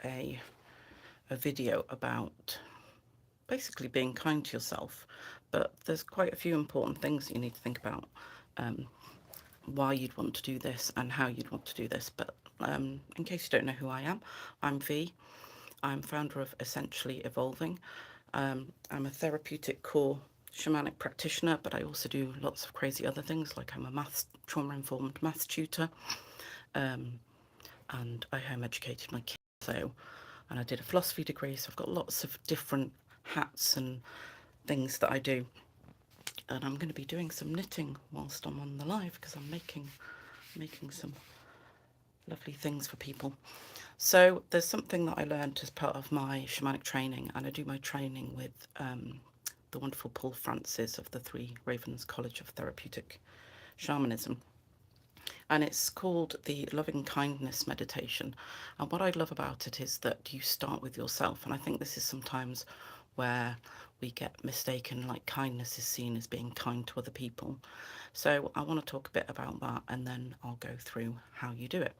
a video about basically being kind to yourself, but there's quite a few important things that you need to think about, why you'd want to do this and how you'd want to do this. But in case you don't know who I am, I'm V. I'm founder of Essentially Evolving. I'm a therapeutic core shamanic practitioner, but I also do lots of crazy other things, like I'm a trauma-informed maths tutor, and I home educated my kids. And I did a philosophy degree, so I've got lots of different hats and things that I do. And I'm going to be doing some knitting whilst I'm on the live, because I'm making some lovely things for people. So there's something that I learned as part of my shamanic training, and I do my training with the wonderful Paul Francis of the Three Ravens College of Therapeutic Shamanism. And it's called the Loving Kindness Meditation. And what I love about it is that you start with yourself. And I think this is sometimes where we get mistaken, like kindness is seen as being kind to other people. So I want to talk a bit about that, and then I'll go through how you do it.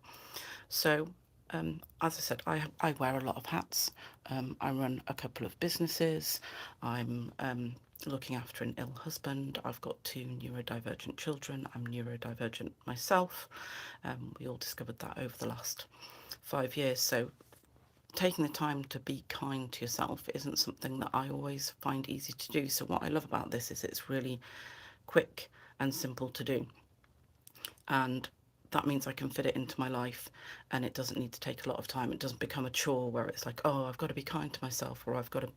So as I said, I wear a lot of hats. I run a couple of businesses. I'm looking after an ill husband. I've got 2 neurodivergent children. I'm neurodivergent myself. We all discovered that over the last 5 years. So taking the time to be kind to yourself isn't something that I always find easy to do. So what I love about this is it's really quick and simple to do. And that means I can fit it into my life, and it doesn't need to take a lot of time. It doesn't become a chore where it's like, oh, I've got to be kind to myself, or I've got to,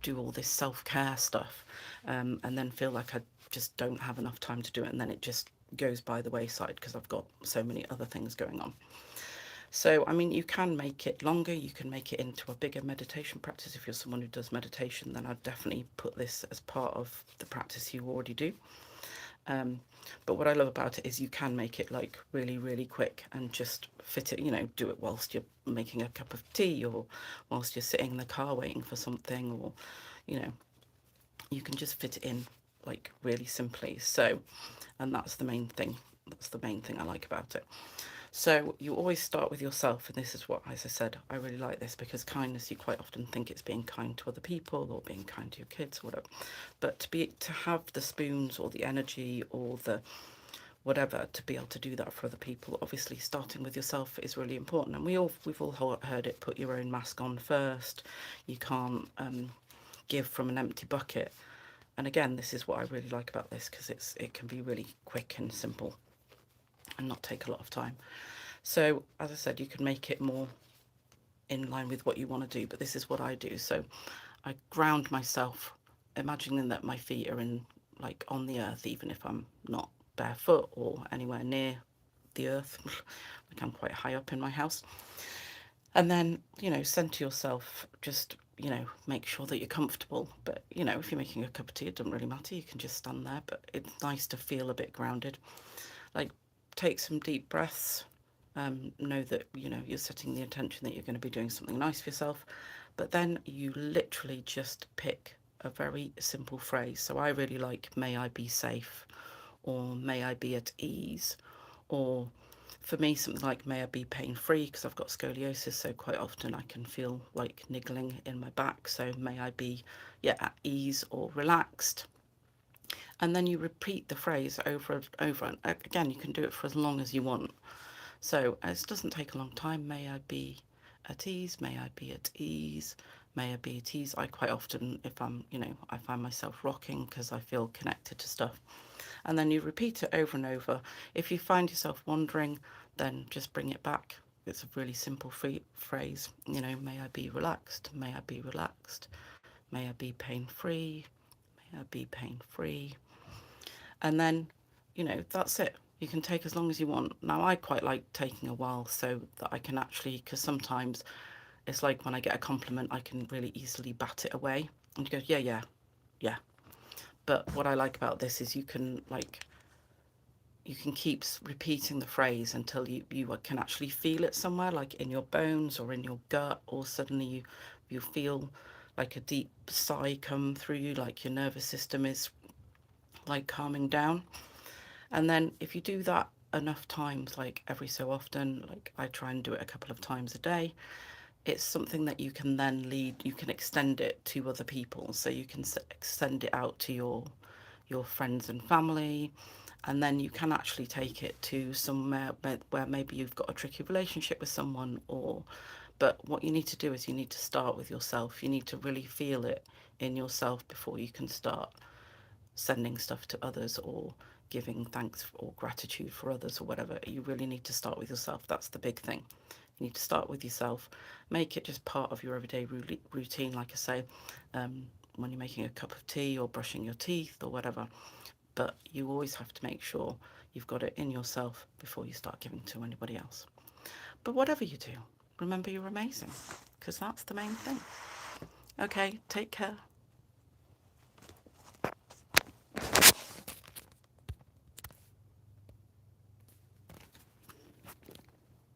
do all this self-care stuff, and then feel like I just don't have enough time to do it, and then it just goes by the wayside because I've got so many other things going on. So, I mean, you can make it longer, you can make it into a bigger meditation practice. If you're someone who does meditation, then I'd definitely put this as part of the practice you already do. But what I love about it is you can make it like really, really quick and just fit it, do it whilst you're making a cup of tea, or whilst you're sitting in the car waiting for something, or, you can just fit it in like really simply. So, and that's the main thing. That's the main thing I like about it. So you always start with yourself, and this is what, as I said, I really like this, because kindness, you quite often think it's being kind to other people or being kind to your kids or whatever, but to have the spoons or the energy or the whatever to be able to do that for other people, obviously starting with yourself is really important. And we've all heard it, put your own mask on first. You can't give from an empty bucket. And again, this is what I really like about this, because it can be really quick and simple and not take a lot of time. So as I said, you can make it more in line with what you want to do, but this is what I do. So I ground myself, imagining that my feet are like on the earth, even if I'm not barefoot or anywhere near the earth. Like, I'm quite high up in my house. And then, center yourself, just, make sure that you're comfortable. But, if you're making a cup of tea, it doesn't really matter. You can just stand there, but it's nice to feel a bit grounded. Like, take some deep breaths. Know that, you're setting the intention that you're going to be doing something nice for yourself. But then you literally just pick a very simple phrase. So I really like, may I be safe, or may I be at ease, or for me, something like, may I be pain-free, because I've got scoliosis, so quite often I can feel like niggling in my back. So may I be, at ease or relaxed. And then you repeat the phrase over and over. And again, you can do it for as long as you want. So it doesn't take a long time. May I be at ease, may I be at ease, may I be at ease. I quite often, if I'm, I find myself rocking because I feel connected to stuff. And then you repeat it over and over. If you find yourself wandering, then just bring it back. It's a really simple phrase, may I be relaxed, may I be relaxed, may I be pain-free, may I be pain-free. And then, that's it. You can take as long as you want. Now, I quite like taking a while, so that I can actually, because sometimes it's like when I get a compliment, I can really easily bat it away. And you go, yeah, yeah, yeah. But what I like about this is you can keep repeating the phrase until you can actually feel it somewhere, like in your bones or in your gut, or suddenly you feel like a deep sigh come through you, like your nervous system is like calming down. And then if you do that enough times, like every so often, like I try and do it a couple of times a day, it's something that you can then lead, you can extend it to other people. So you can extend it out to your friends and family, and then you can actually take it to somewhere where maybe you've got a tricky relationship with someone, or but what you need to do is you need to start with yourself. You need to really feel it in yourself before you can start sending stuff to others or giving thanks or gratitude for others or whatever. You really need to start with yourself. That's the big thing. You need to start with yourself. Make it just part of your everyday routine, like I say, when you're making a cup of tea or brushing your teeth or whatever. But you always have to make sure you've got it in yourself before you start giving to anybody else. But whatever you do, remember you're amazing, because that's the main thing. Okay, take care.